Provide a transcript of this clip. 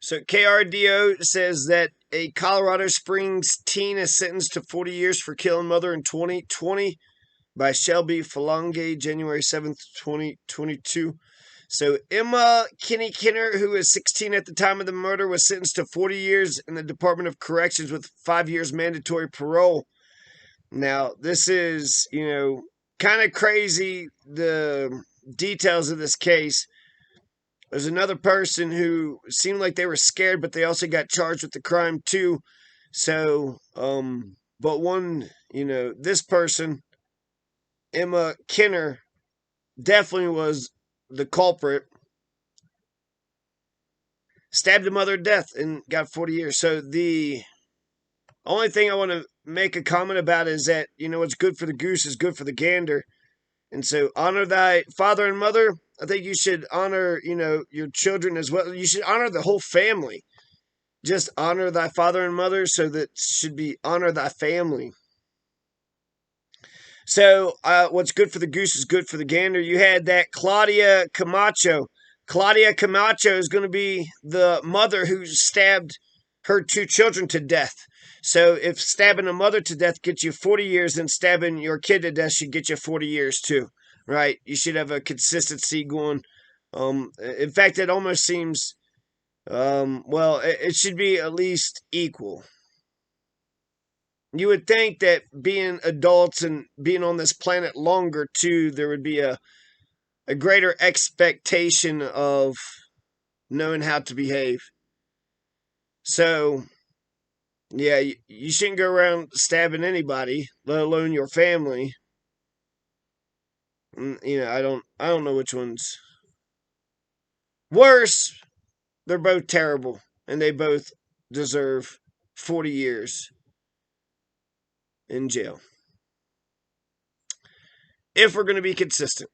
So KRDO says that a Colorado Springs teen is sentenced to 40 years for killing mother in 2020 by Shelby Falange, January 7th, 2022. So Emma Kinney Kinner, who was 16 at the time of the murder, was sentenced to 40 years in the Department of Corrections with 5 years mandatory parole. Now, this is, kind of crazy, the details of this case. There's another person who seemed like they were scared, but they also got charged with the crime too. So, but one, this person, Emma Kinner, definitely was the culprit. Stabbed a mother to death and got 40 years. So the only thing I want to make a comment about is that, what's good for the goose is good for the gander. And so honor thy father and mother. I think you should honor, your children as well. You should honor the whole family. Just honor thy father and mother, so that should be honor thy family. So what's good for the goose is good for the gander. You had that Claudia Camacho. Claudia Camacho is going to be the mother who stabbed her 2 children to death. So if stabbing a mother to death gets you 40 years, then stabbing your kid to death should get you 40 years too, right? You should have a consistency going. In fact, it almost seems, well, it should be at least equal. You would think that being adults and being on this planet longer too, there would be a greater expectation of knowing how to behave. So, yeah, you shouldn't go around stabbing anybody, let alone your family. I don't know which one's worse. They're both terrible, and they both deserve 40 years in jail. If we're going to be consistent.